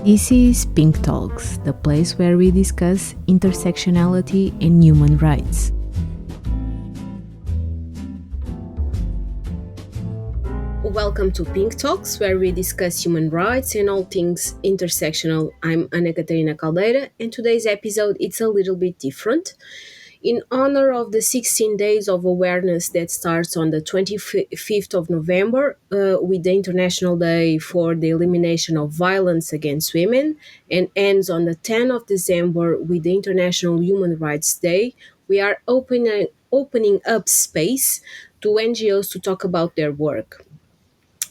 This is Pink Talks, the place where we discuss intersectionality and human rights. Welcome to Pink Talks, where we discuss human rights and all things intersectional. I'm Ana Catarina Caldeira, and today's episode it's a little bit different. In honor of the 16 days of awareness that starts on the 25th of November with the International Day for the Elimination of Violence Against Women and ends on the 10th of December with the International Human Rights Day, we are opening up space to NGOs to talk about their work.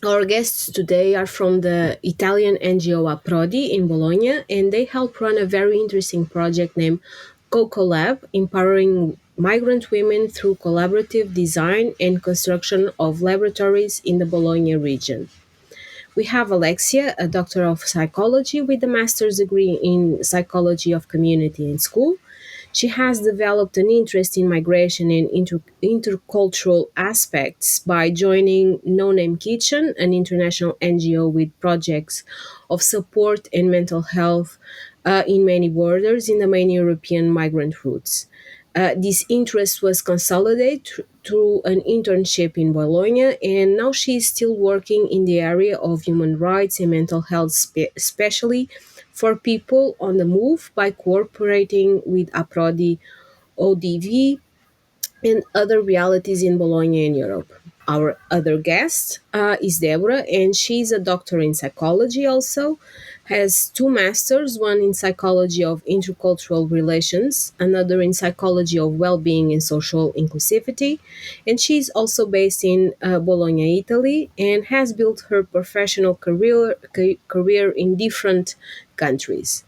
Our guests today are from the Italian NGO Approdi in Bologna, and they help run a very interesting project named CoCo Lab, empowering migrant women through collaborative design and construction of laboratories in the Bologna region. We have Alessia, a doctor of psychology with a master's degree in psychology of community and school. She has developed an interest in migration and intercultural aspects by joining No Name Kitchen, an international NGO with projects of support and mental health in many borders in the main European migrant routes. This interest was consolidated through an internship in Bologna, and now she is still working in the area of human rights and mental health, especially for people on the move by cooperating with Approdi ODV and other realities in Bologna and Europe. Our other guest is Debora, and she's a doctor in psychology also, has two masters, one in psychology of intercultural relations, another in psychology of well-being and social inclusivity, and she's also based in Bologna, Italy, and has built her professional career in different countries.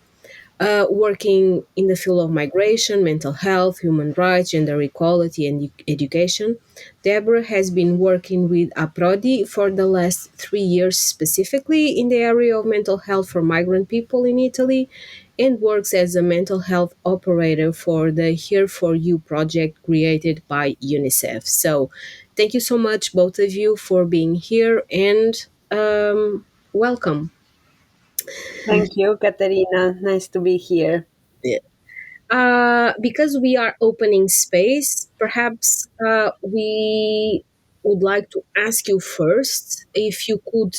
Working in the field of migration, mental health, human rights, gender equality, and education. Debora has been working with Approdi for the last 3 years, specifically in the area of mental health for migrant people in Italy, and works as a mental health operator for the Here For You project created by Unicef. So, thank you so much, both of you, for being here and welcome. Thank you, Katerina. Nice to be here. Because we are opening space, perhaps we would like to ask you first if you could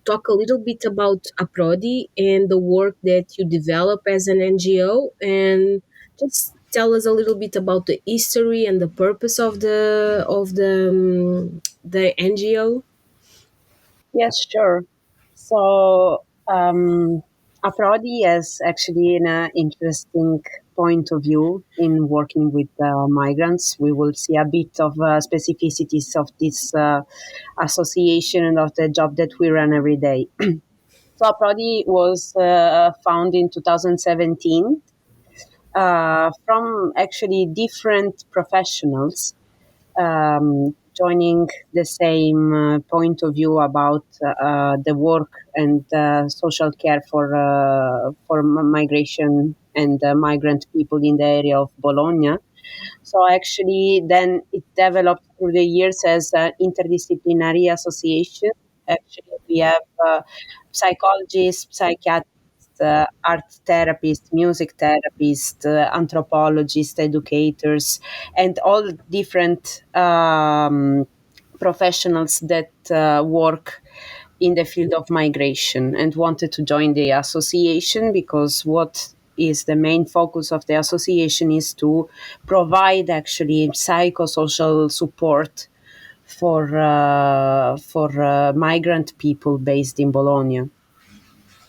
talk a little bit about Aprodi and the work that you develop as an NGO, and just tell us a little bit about the history and the purpose of the NGO. Yes, sure. So, Approdi has actually an interesting point of view in working with migrants. We will see a bit of specificities of this association and of the job that we run every day. So, Approdi was founded in 2017 from actually different professionals joining the same point of view about the work and social care for migration and migrant people in the area of Bologna. So actually, then it developed through the years as an interdisciplinary association. Actually, we have psychologists, psychiatrists, art therapists, music therapists, anthropologists, educators, and all different professionals that work in the field of migration and wanted to join the association because what is the main focus of the association is to provide actually psychosocial support for migrant people based in Bologna.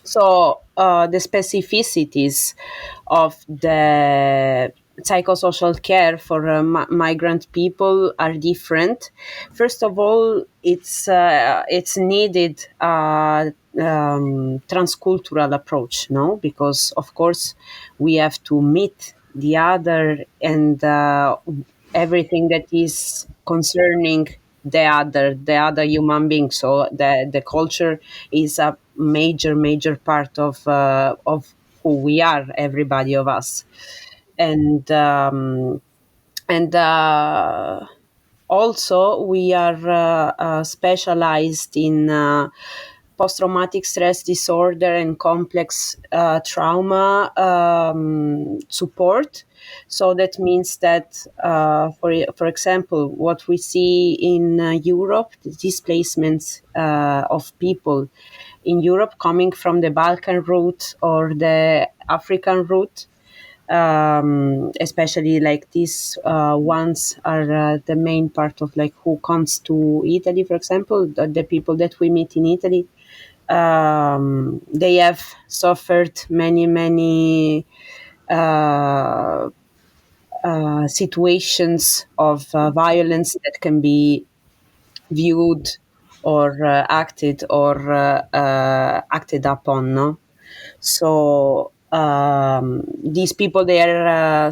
So the specificities of the psychosocial care for migrant people are different. First of all, it's needed transcultural approach, no? Because of course we have to meet the other and everything that is concerning the other human being. So the culture is a major part of who we are, everybody of us, and also we are specialized in post-traumatic stress disorder and complex trauma support. So that means that, for example, what we see in Europe, the displacements of people in Europe coming from the Balkan route or the African route, especially like these ones are the main part of like who comes to Italy, for example, the people that we meet in Italy. They have suffered many situations of violence that can be viewed or acted upon, no? So these people, they are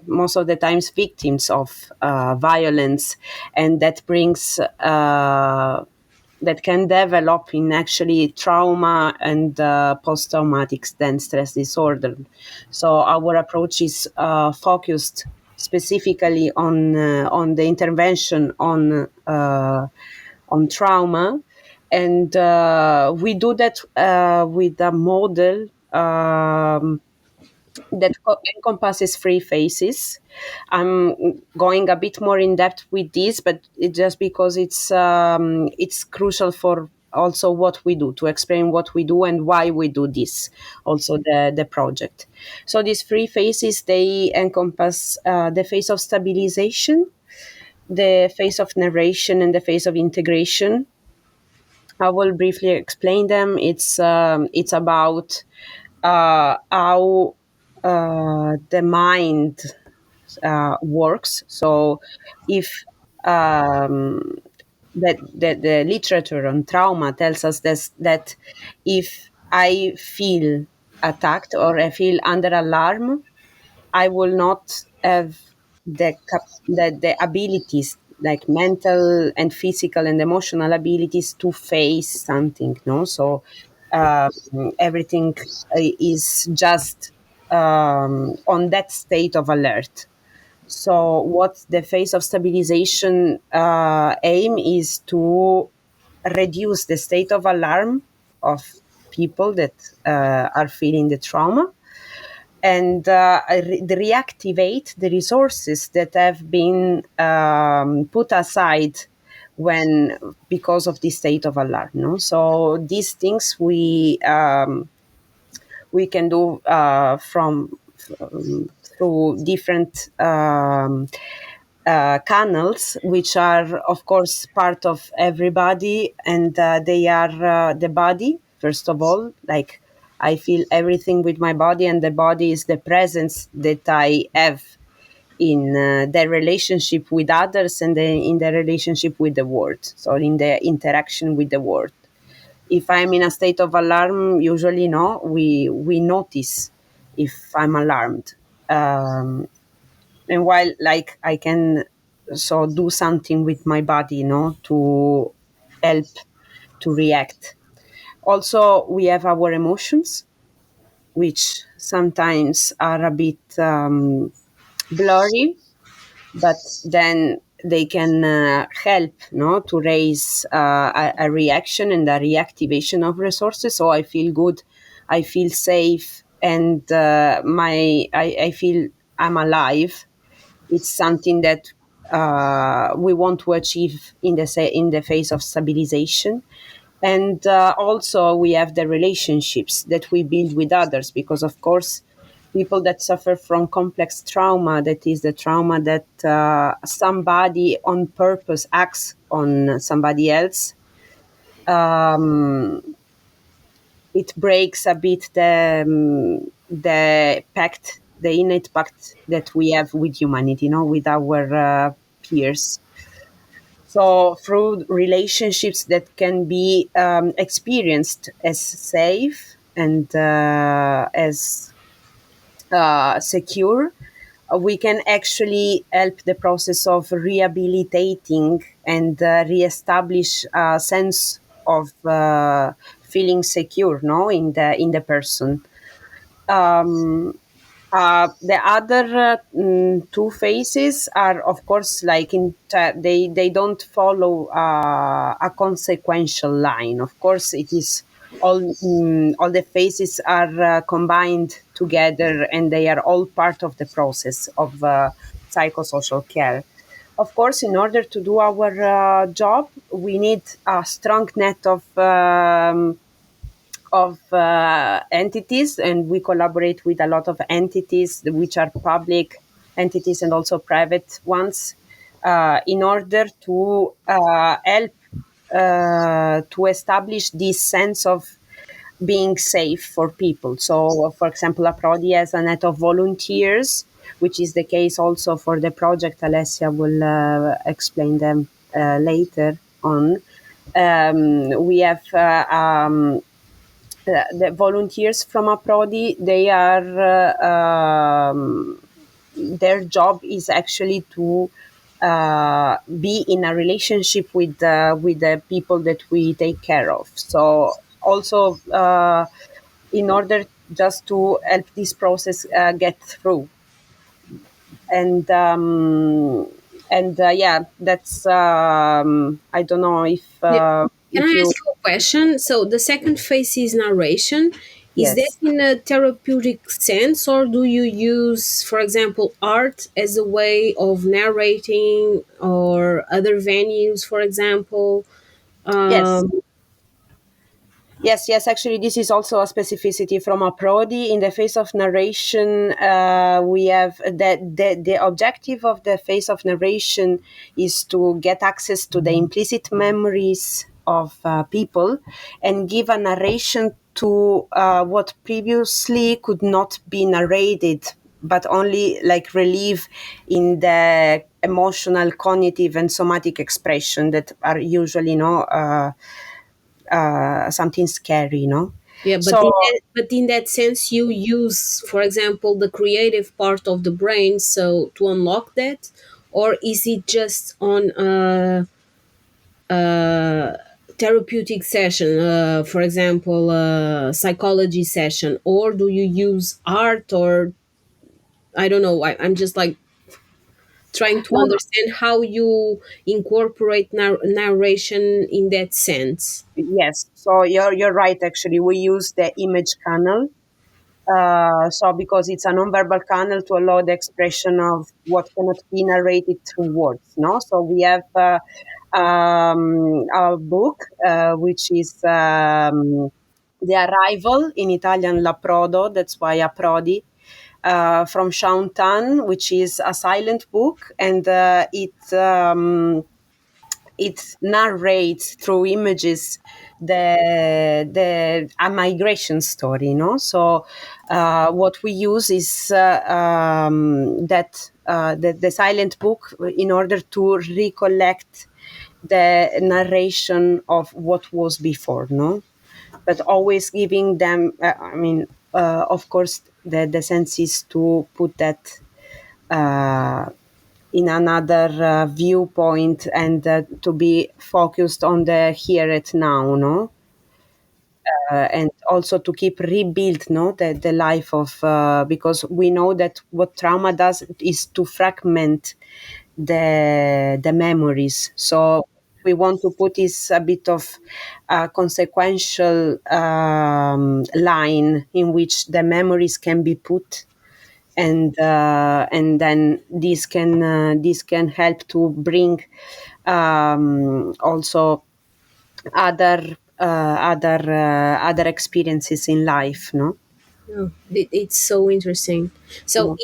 most of the times victims of violence, and that brings that can develop in actually trauma and post-traumatic then stress disorder. So our approach is focused specifically on the intervention on trauma, and we do that with a model that encompasses three phases. I'm going a bit more in depth with this, but it just because it's crucial for also what we do, to explain what we do and why we do this, also the project. So these three phases, they encompass the phase of stabilization, the phase of narration, and the phase of integration. I will briefly explain them. It's about how the mind works. So, if the literature on trauma tells us that if I feel attacked or I feel under alarm, I will not have the abilities, like mental and physical and emotional abilities, to face something. No, so um, everything is just on that state of alert. So, what the phase of stabilization aim is to reduce the state of alarm of people that are feeling the trauma, and reactivate the resources that have been put aside when because of the state of alarm. No, so these things we can do through different canals, which are, of course, part of everybody, and they are the body, first of all. Like, I feel everything with my body, and the body is the presence that I have in the relationship with others and in the relationship with the world. So, in the interaction with the world. If I'm in a state of alarm, usually, no, we notice if I'm alarmed. And while, like, I can so do something with my body, to help to react. Also, we have our emotions, which sometimes are a bit blurry, but then they can help, to raise a reaction and a reactivation of resources. So I feel good, I feel safe, and I feel I'm alive. It's something that we want to achieve in the phase of stabilization. And also we have the relationships that we build with others, because of course people that suffer from complex trauma, that is the trauma that somebody on purpose acts on somebody else, um, it breaks a bit the pact, the innate pact that we have with humanity, with our peers. So through relationships that can be experienced as safe and as secure, we can actually help the process of rehabilitating and reestablish a sense of feeling secure, no, in the person. The other two phases are, of course, like they don't follow a consequential line. Of course, it is all the phases are combined together, and they are all part of the process of psychosocial care. Of course, in order to do our job, we need a strong net of entities, and we collaborate with a lot of entities which are public entities and also private ones, in order to help to establish this sense of being safe for people. So, for example, Approdi has a net of volunteers, which is the case also for the project. Alessia will explain them later on. We have the volunteers from Approdi. They are their job is actually to be in a relationship with the people that we take care of. So also in order just to help this process get through, and yeah, that's I don't know Yeah. Can if I you. ask you a question? So the second phase is narration. Is that Yes. in a therapeutic sense, or do you use, for example, art as a way of narrating, or other venues, for example? Yes. Um, Yes, actually, this is also a specificity from Aprodi. In the phase of narration, we have the objective of the phase of narration is to get access to the implicit memories of people and give a narration to what previously could not be narrated, but only like relieve in the emotional, cognitive, and somatic expression that are usually, something scary, yeah, but So in that sense, you use, for example, the creative part of the brain, so to unlock that, or is it just on a therapeutic session, for example, a psychology session, or do you use art, or I don't know. I'm just like trying to no, no, understand how you incorporate narration in that sense. yes. So you're right. Actually, we use the image canal. So because it's a nonverbal channel to allow the expression of what cannot be narrated through words, no. So we have a book which is The Arrival, in Italian L'Approdo. That's why Approdi. From Shaun Tan, which is a silent book, and it narrates through images the a migration story, so what we use is the silent book in order to recollect the narration of what was before, no, but always giving them of course the sense is to put that uh, in another viewpoint, and to be focused on the here and now, no, and also to keep rebuild, no, the life of because we know that what trauma does is to fragment the memories. So we want to put this a bit of consequential line in which the memories can be put, and then this can help to bring also other experiences in life, no. Oh, it's so interesting. So No.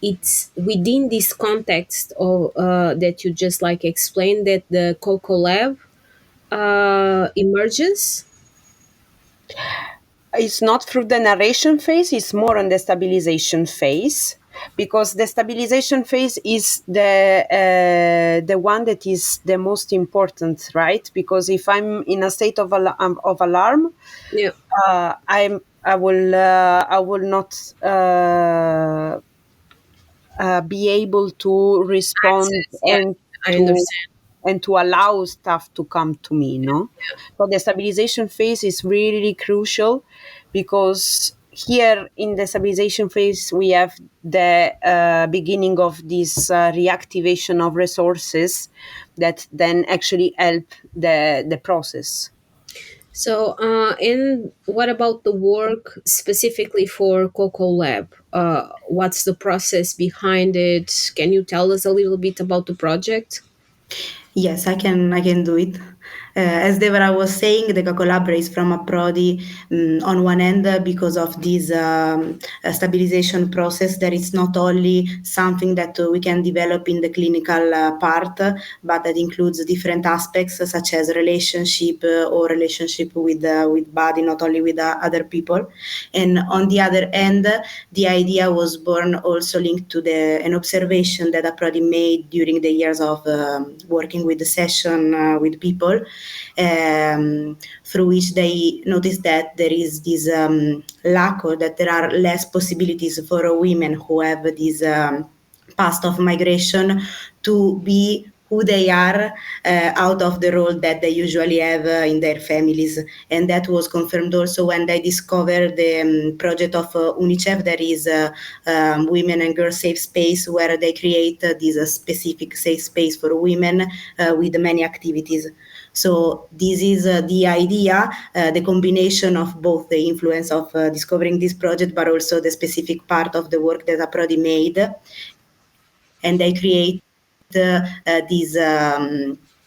it's within this context of that you just like explained that the CoCo lab emerges. It's not through the narration phase, it's more on the stabilization phase, because the stabilization phase is the one that is the most important, right? Because if I'm in a state of alarm, Yeah, I will not be able to respond access. Yeah, I understand. and to allow stuff to come to me, no. So the stabilization phase is really, really crucial, because here in the stabilization phase, we have the beginning of this reactivation of resources that then actually help the process. So, and what about the work specifically for CoCo Lab? What's the process behind it? Can you tell us a little bit about the project? Yes, I can do it. As Devara was saying, the collaborates from Approdi on one end because of this stabilization process that it's not only something that we can develop in the clinical part, but that includes different aspects such as relationship or relationship with body, not only with other people. And on the other end, the idea was born also linked to an observation that Approdi made during the years of working with the session with people, through which they noticed that there is this lack, or that there are less possibilities for women who have this past of migration to be who they are out of the role that they usually have in their families. And that was confirmed also when they discovered the project of Unicef. There is a Women and Girls Safe Space, where they create this specific safe space for women with many activities. So this is the idea, the combination of both the influence of discovering this project, but also the specific part of the work that Aprodi made. And they create this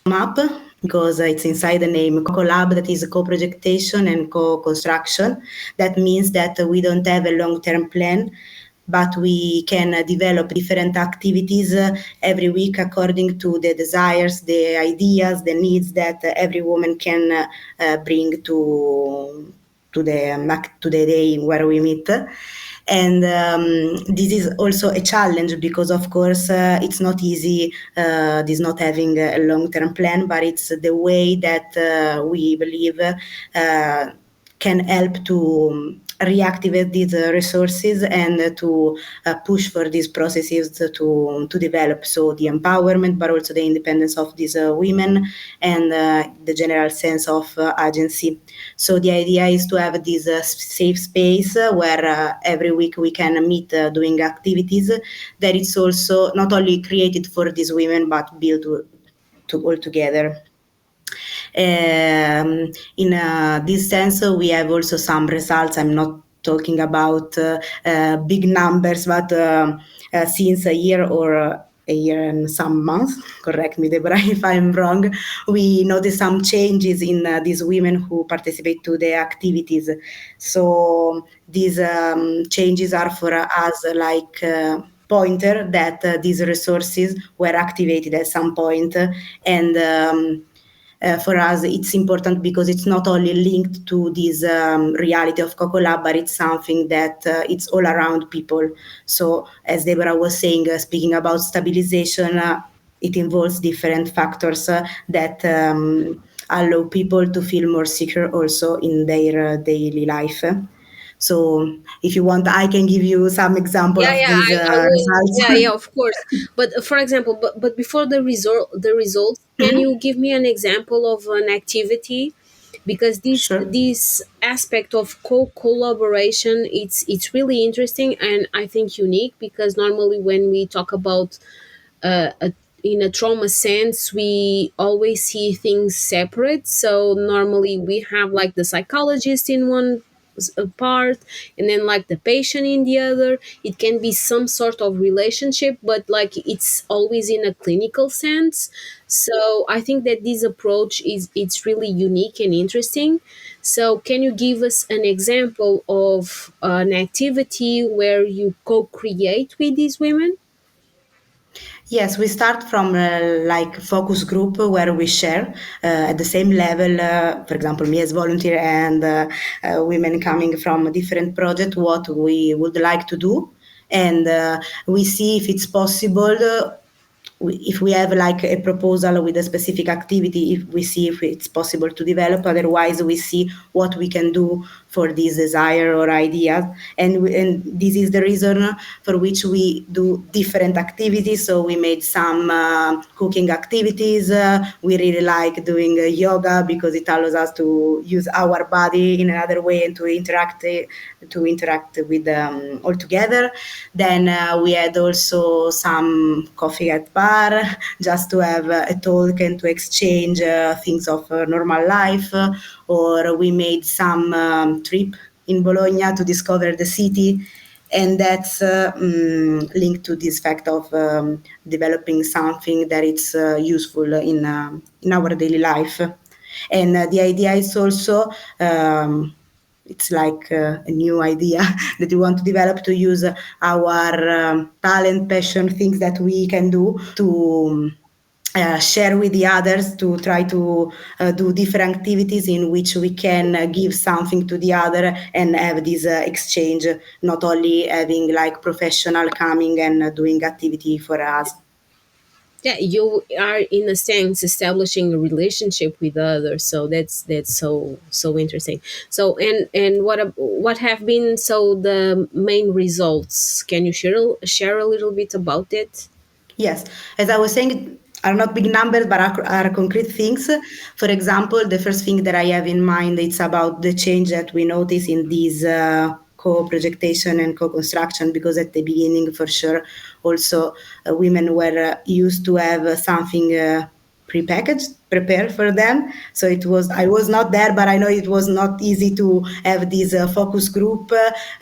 map, because it's inside the name co-lab, that is co-projection and co-construction. That means that we don't have a long-term plan, but we can develop different activities every week according to the desires, the ideas, the needs that every woman can bring to the day where we meet. And this is also a challenge because, of course, it's not easy, this not having a long-term plan, but it's the way that we believe can help to reactivate these resources and to push for these processes to develop. So the empowerment, but also the independence of these women, and the general sense of agency. So the idea is to have this safe space where every week we can meet doing activities that it's also not only created for these women, but built to all together. In this sense, we have also some results. I'm not talking about big numbers, but since a year or a year and some months, correct me, Deborah, if I'm wrong, we notice some changes in these women who participate to the activities. So these changes are for us like pointer that these resources were activated at some point, and for us, it's important because it's not only linked to this reality of CoCo Lab, but it's something that it's all around people. So, as Deborah was saying, speaking about stabilization, it involves different factors that allow people to feel more secure also in their daily life. So, if you want, I can give you some example Yeah, of yeah, these I will. results. Yeah, yeah, of course. But for example, but before the results, can Mhm. you give me an example of an activity? Because Sure. this aspect of collaboration, it's really interesting and I think unique, because normally when we talk about in a trauma sense, we always see things separate. So normally we have like the psychologist in one part, and then like the patient in the other. It can be some sort of relationship, but like it's always in a clinical sense. So I think that this approach is it's really unique and interesting. So can you give us an example of an activity where you co-create with these women? Yes, we start from like focus group where we share at the same level. For example, me as volunteer and women coming from a different project, what we would like to do, and we see if it's possible. if we have like a proposal with a specific activity, if we see if it's possible to develop, otherwise we see what we can do for this desire or idea. And this is the reason for which we do different activities. So we made some cooking activities. We really like doing yoga because it allows us to use our body in another way and to interact with all together. Then we had also some coffee at bar, just to have a talk and to exchange things of normal life. Or we made some trip in Bologna to discover the city, and that's linked to this fact of developing something that is useful in our daily life. And the idea is also it's like a new idea that we want to develop, to use our talent, passion, things that we can do to share with the others, to try to do different activities in which we can give something to the other and have this exchange, not only having like professional coming and doing activity for us. Yeah, you are in a sense establishing a relationship with others, so that's so interesting. So and what have been so the main results? Can you share a little bit about it? Yes, as I was saying, are not big numbers, but are concrete things. For example, the first thing that I have in mind, it's about the change that we notice in these co-projection and co-construction, because at the beginning, for sure, also women were used to have something prepackaged, prepared for them. So I was not there, but I know it was not easy to have this focus group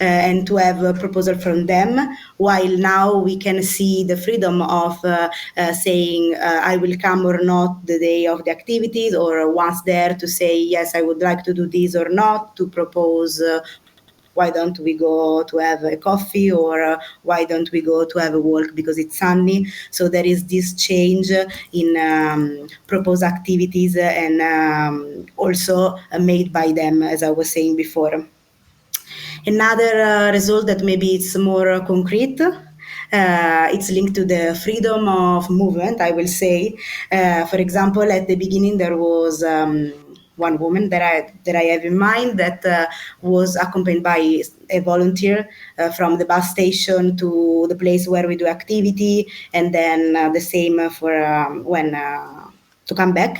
and to have a proposal from them. While now we can see the freedom of saying I will come or not the day of the activities, or once there to say yes, I would like to do this or not, to propose. Why don't we go to have a coffee, or why don't we go to have a walk because it's sunny? So there is this change in proposed activities, and also made by them, as I was saying before. Another result that maybe it's more concrete. It's linked to the freedom of movement, I will say. For example, at the beginning there was one woman that I have in mind that was accompanied by a volunteer from the bus station to the place where we do activity, and then the same for when to come back.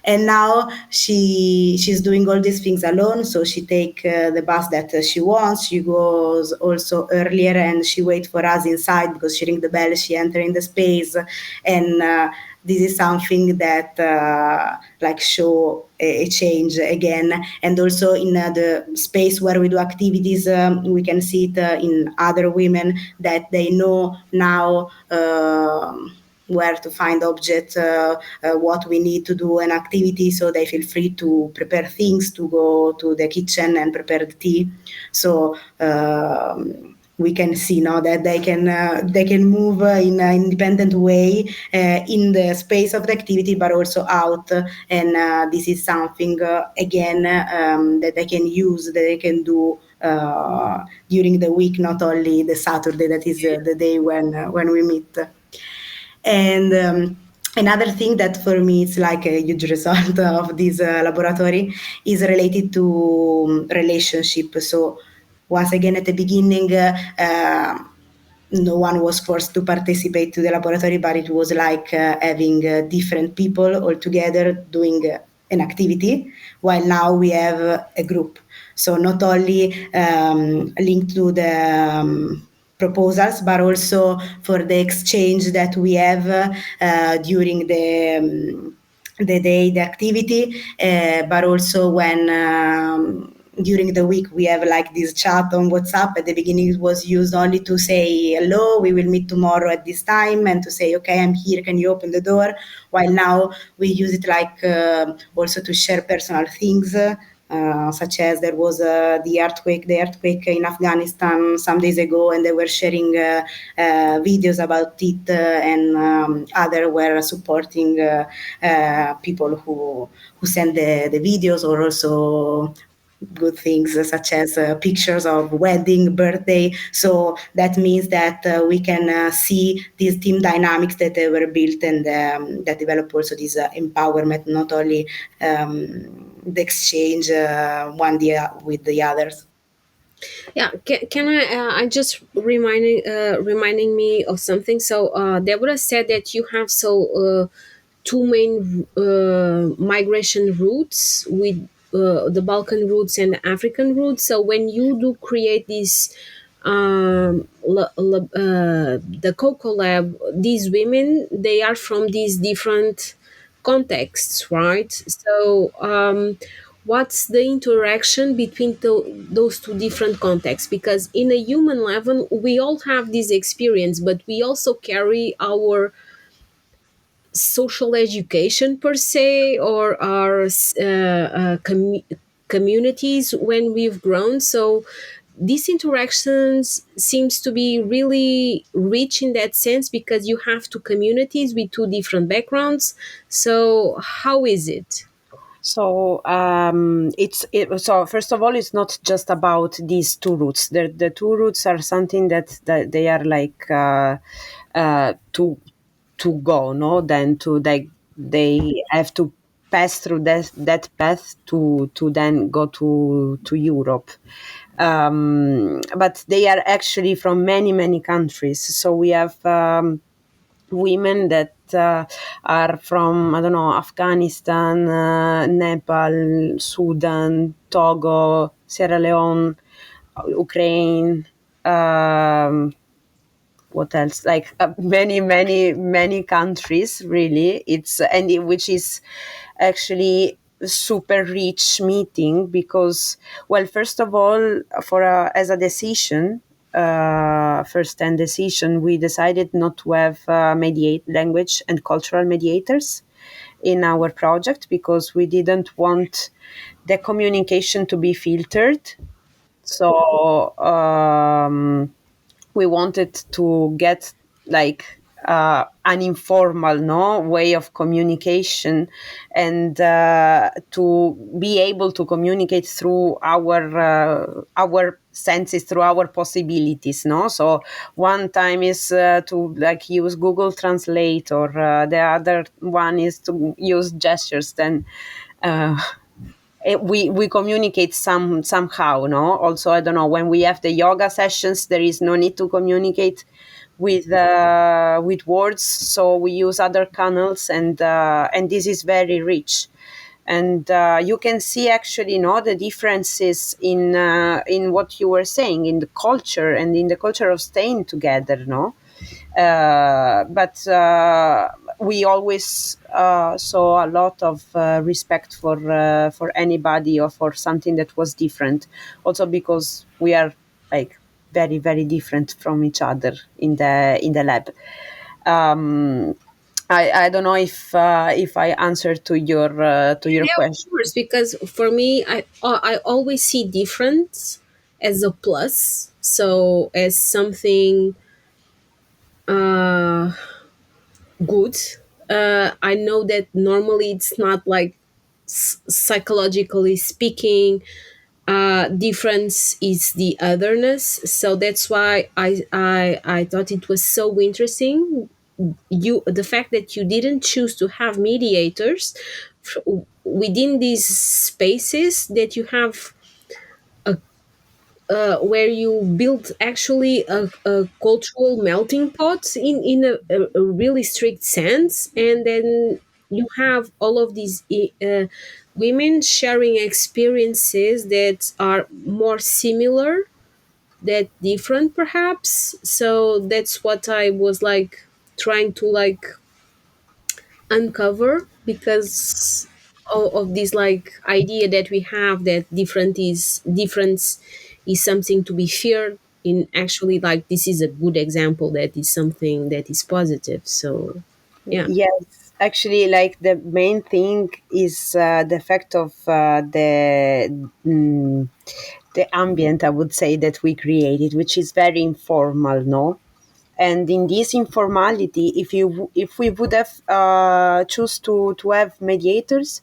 And now she's doing all these things alone, so she take the bus that she wants. She goes also earlier, and she wait for us inside because she ring the bell, she enter in the space. And this is something that like show a change again. And also in the space where we do activities, we can see it in other women, that they know now where to find objects, what we need to do an activity, so they feel free to prepare things, to go to the kitchen and prepare the tea. So we can see now that they can move in an independent way in the space of the activity, but also out. And this is something again that they can use, that they can do during the week, not only the Saturday that is the day when we meet. And another thing that for me is like a huge result of this laboratory is related to relationship. So once again, at the beginning, no one was forced to participate to the laboratory, but it was like having different people all together doing an activity, while now we have a group. So not only linked to the proposals, but also for the exchange that we have during the day, the activity, but also when during the week we have like this chat on WhatsApp. At the beginning it was used only to say hello, we will meet tomorrow at this time, and to say okay, I'm here, can you open the door? While now we use it like also to share personal things, such as there was the earthquake in Afghanistan some days ago, and they were sharing videos about it, and other were supporting people who send the videos, or also good things such as pictures of wedding, birthday. So that means that we can see these team dynamics that they were built and that develop also this empowerment, not only the exchange with the others. Yeah, can I just reminding me of something. So Deborah said that you have two main migration routes with the Balkan routes and the African routes. So when you do create this the CoCo lab, these women, they are from these different contexts, right? So what's the interaction between those two different contexts? Because in a human level, we all have this experience, but we also carry our social education per se, or our communities when we've grown. So these interactions seems to be really rich in that sense, because you have two communities with two different backgrounds. So how is it? So so first of all, it's not just about these two routes. The two routes are something that they are like to go, no? Then they have to pass through that path to then go to Europe. But they are actually from many countries. So we have women that are from, I don't know, Afghanistan, Nepal, Sudan, Togo, Sierra Leone, Ukraine. What else? Like many countries, really. Which is actually super rich meeting because, well, first of all, as a decision, first and decision, we decided not to have mediate language and cultural mediators in our project because we didn't want the communication to be filtered. So we wanted to get like an informal way of communication, and to be able to communicate through our senses, through our possibilities. So one time is to like use Google Translate, or the other one is to use gestures. Then uh, we communicate somehow. Also, I don't know, when we have the yoga sessions, there is no need to communicate with words, so we use other channels, and this is very rich. And you can see actually the differences in what you were saying, in the culture and in the culture of staying together. But we always saw a lot of respect for anybody or for something that was different. Also because we are like very different from each other in the lab. Um, I don't know if I answered to your Yeah, of question. course, because for me, I always see difference as a plus, so as something uh good. I know that normally it's not like, psychologically speaking, difference is the otherness. So that's why I thought it was so interesting, you the fact that you didn't choose to have mediators within these spaces, that you have where you build actually a cultural melting pot in a really strict sense, and then you have all of these women sharing experiences that are more similar, that different perhaps. So that's what I was like trying to like uncover, because of this like idea that we have, that difference is something to be feared. In actually, like, this is a good example that is something that is positive. So yeah. Yes, actually, like the main thing is the fact of the ambient, I would say, that we created, which is very informal, no? And in this informality, if we would have choose to have mediators,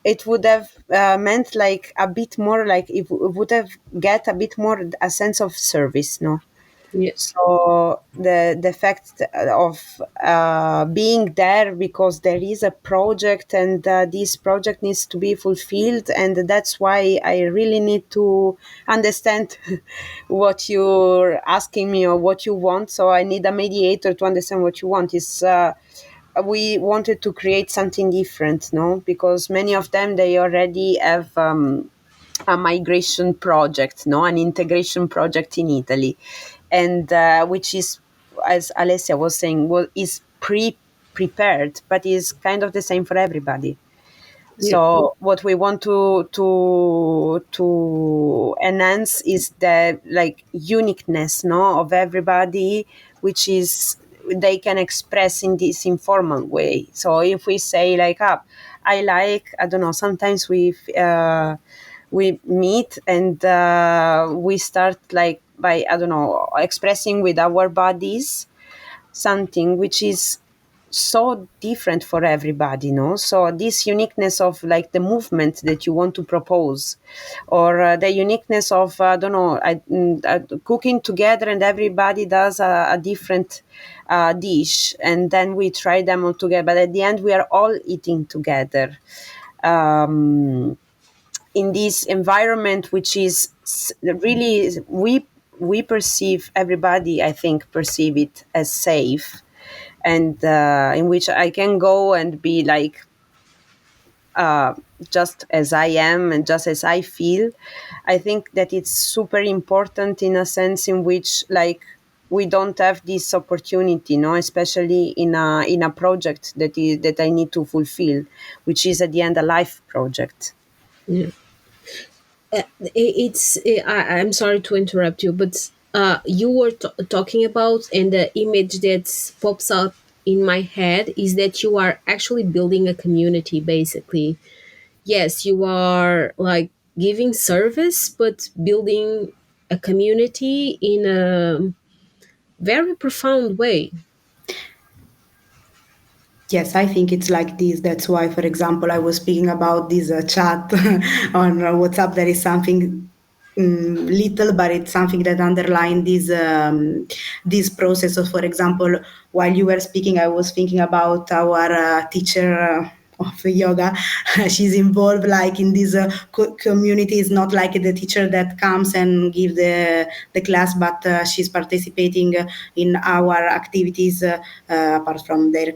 it would have meant like a bit more, like it would have get a bit more a sense of service, no? Yeah, So the fact of being there because there is a project, and this project needs to be fulfilled, and that's why I really need to understand what you're asking me or what you want. So I need a mediator to understand what you want. Is We wanted to create something different, no? Because many of them, they already have a migration project, no, an integration project in Italy, and which is, as Alessia was saying, is prepared, but is kind of the same for everybody. yeah, So what we want to enhance is the like uniqueness, no, of everybody, which is they can express in this informal way. So if we say like, I like, I don't know, sometimes we meet and we start like by, I don't know, expressing with our bodies something which is so different for everybody, no? So this uniqueness of like the movement that you want to propose, or the uniqueness of I don't know, cooking together, and everybody does a different dish, and then we try them all together, but at the end we are all eating together. Um, in this environment which is really, we perceive, everybody I think perceive it as safe, and in which I can go and be like uh, just as I am and just as I feel. I think that it's super important in a sense in which like we don't have this opportunity, no, especially in a project that I need to fulfill, which is at the end a life project. yeah. I'm sorry to interrupt you, but you were talking about, and the image that pops out in my head is that you are actually building a community, basically. Yes, you are like giving service, but building a community in a very profound way. Yes, I think it's like this. That's why, for example, I was speaking about this chat on WhatsApp. There is something little, but it's something that underline this process. So, for example, while you were speaking, I was thinking about our teacher. Of yoga. She's involved like in this community. Is not like the teacher that comes and give the class, but she's participating in our activities apart from the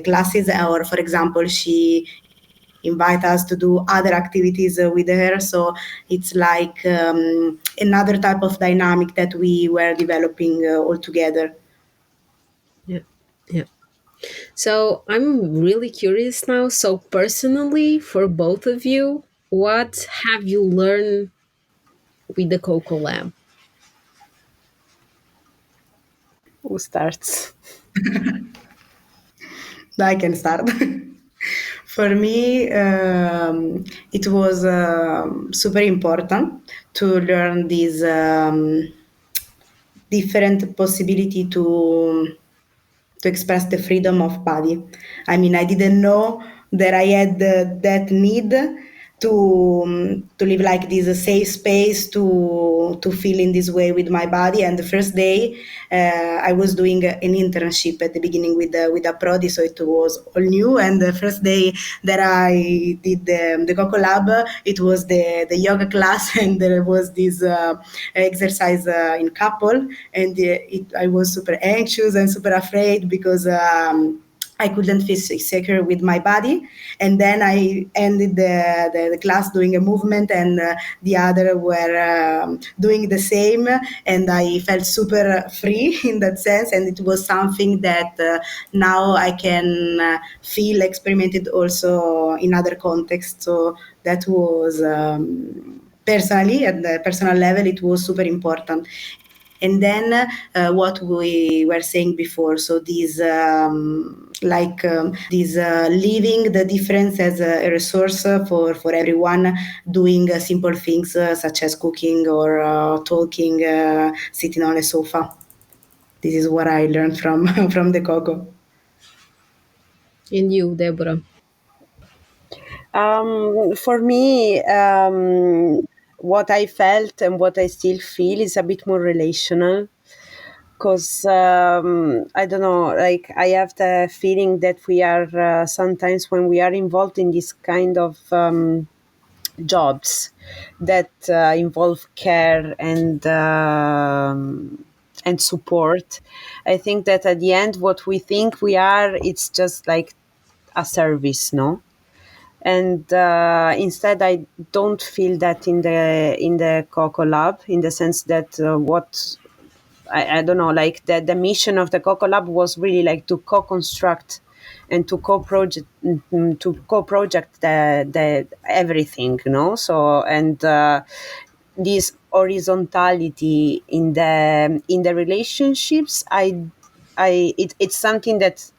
classes. Or for example, she invite us to do other activities with her. So it's like another type of dynamic that we were developing all together. Yeah, yeah. So I'm really curious now. So personally, for both of you, what have you learned with the Coco Lab? Who starts? I can start. For me, it was super important to learn this different possibility to express the freedom of body. I mean, I didn't know that I had that need to live like this a safe space to feel in this way with my body. And the first day, I was doing an internship at the beginning with Approdi, so it was all new. And the first day that I did the CoCo Lab, it was the yoga class, and there was this exercise in couple, and I was super anxious and super afraid because. I couldn't feel secure with my body. And then I ended the class doing a movement, and the other were doing the same. And I felt super free in that sense. And it was something that now I can feel experimented also in other contexts. So that was personally, at the personal level, it was super important. And then what we were saying before, so these this leaving the difference as a resource for everyone, doing simple things such as cooking or talking, sitting on a sofa. This is what I learned from from the CoCo. And you, Deborah? For me, what I felt and what I still feel is a bit more relational, because I don't know, like I have the feeling that we are sometimes when we are involved in this kind of jobs that involve care and support. I think that at the end, what we think we are, it's just like a service, no? And instead, I don't feel that in the CoCo Lab, in the sense that what I don't know, like the mission of the CoCo Lab was really like to co-construct and to co-project the everything, you know. So and this horizontality in the relationships, it's something that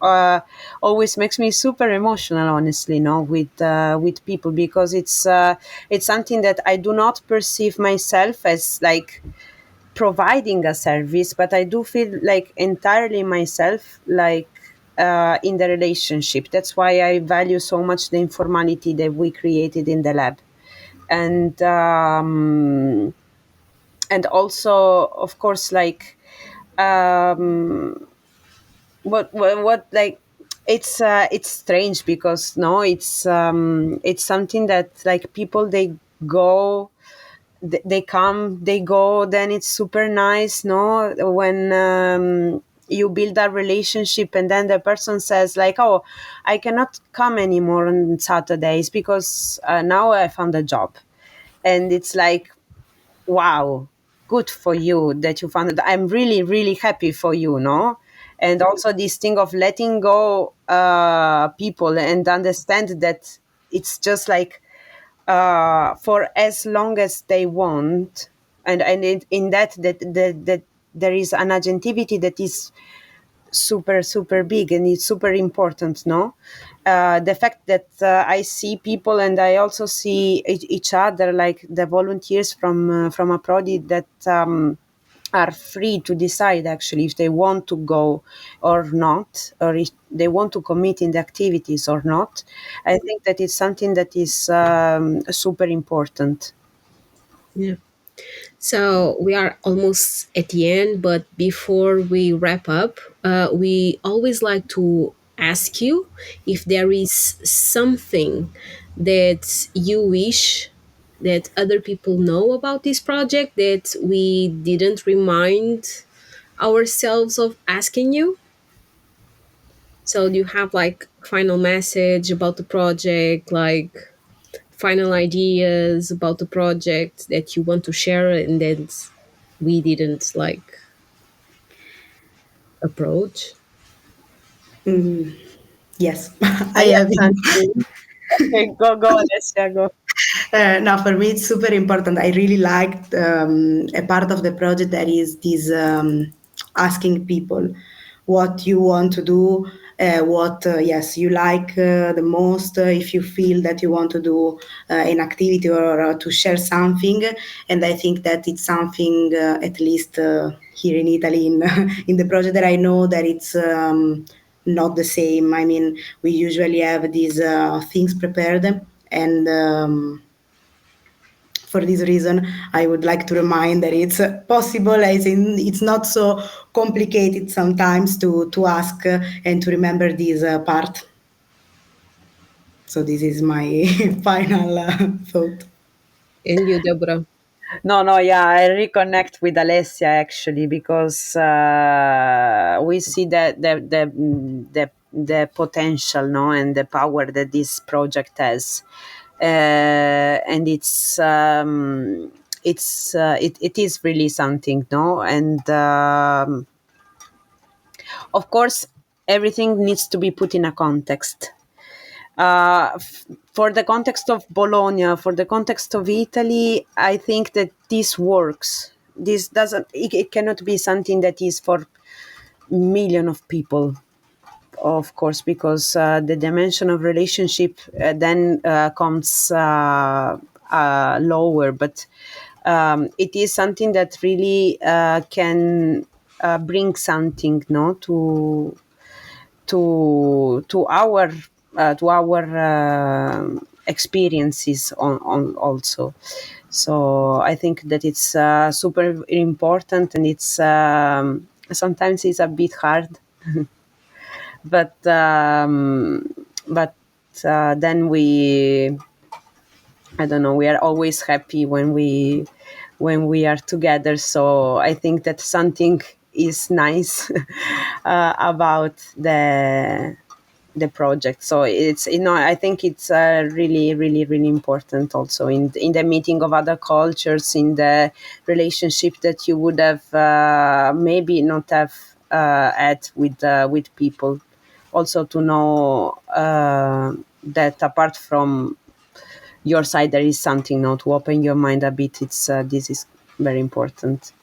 always makes me super emotional, honestly, no, with people, because it's something that I do not perceive myself as like providing a service, but I do feel like entirely myself, like in the relationship. That's why I value so much the informality that we created in the lab, and also, of course, like what like it's strange because no, it's something that like people they go they come, they go, then it's super nice, no? When you build a relationship and then the person says like, oh, I cannot come anymore on Saturdays because now I found a job. And it's like, wow, good for you that you found it. I'm really, really happy for you, no? And also this thing of letting go people and understand that it's just like for as long as they want, and in that there is an agentivity that is super super big and it's super important, no? The fact that I see people and I also see each other, like the volunteers from Approdi that are free to decide actually if they want to go or not, or if they want to commit in the activities or not. I think that it's something that is super important. Yeah. So we are almost at the end, but before we wrap up, we always like to ask you if there is something that you wish that other people know about this project that we didn't remind ourselves of asking you. So do you have like final message about the project, like final ideas about the project that you want to share and that we didn't like approach? Yes, I I have have it. something. Okay, go, Alessia, go. Now, for me, it's super important. I really liked a part of the project that is this asking people what you want to do, what yes you like the most. If you feel that you want to do an activity or to share something, and I think that it's something at least here in Italy in in the project that I know that it's. Not the same. I mean, we usually have these things prepared, and for this reason, I would like to remind that it's possible, as in it's not so complicated sometimes to ask and to remember this part. So this is my final thought. And you, Deborah? No, no, yeah, I reconnect with Alessia actually, because we see the potential, no, and the power that this project has, and it is really something, no, and of course everything needs to be put in a context. For the context of Bologna, for the context of Italy, I think that this works. This doesn't. It cannot be something that is for million of people, of course, because the dimension of relationship then comes lower. But it is something that really can bring something, no, to our experiences on also. So I think that it's super important, and it's sometimes it's a bit hard, but then I don't know, we are always happy when we are together. So I think that something is nice about the project. So it's, I think it's really, really, really important also in the meeting of other cultures, in the relationship that you would have maybe not have had with people. Also to know that apart from your side there is something, now to open your mind a bit. It's this is very important.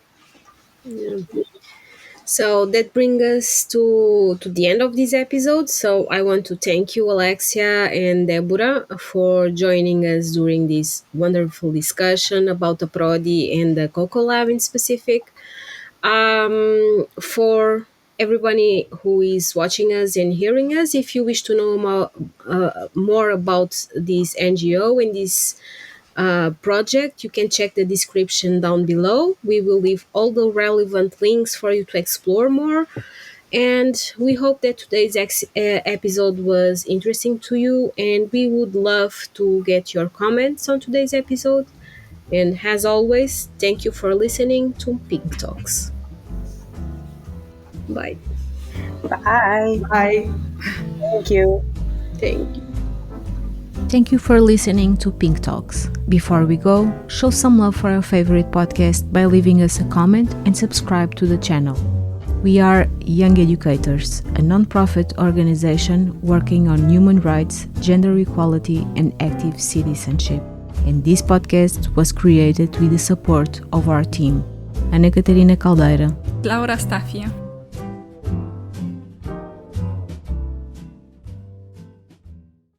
Yeah. So that brings us to the end of this episode. So I want to thank you, Alessia and Debora, for joining us during this wonderful discussion about the Approdi and the CoCo Lab in specific. For everybody who is watching us and hearing us, if you wish to know more about this NGO and this project, you can check the description down below. We will leave all the relevant links for you to explore more. And we hope that today's episode was interesting to you, and we would love to get your comments on today's episode. And as always, thank you for listening to Pink Talks. Bye. Bye. Bye. Thank you. Thank you. Thank you for listening to Pink Talks. Before we go, show some love for our favorite podcast by leaving us a comment and subscribe to the channel. We are Young Educators, a non-profit organization working on human rights, gender equality, and active citizenship. And this podcast was created with the support of our team: Ana Catarina Caldeira, Laura Stafia,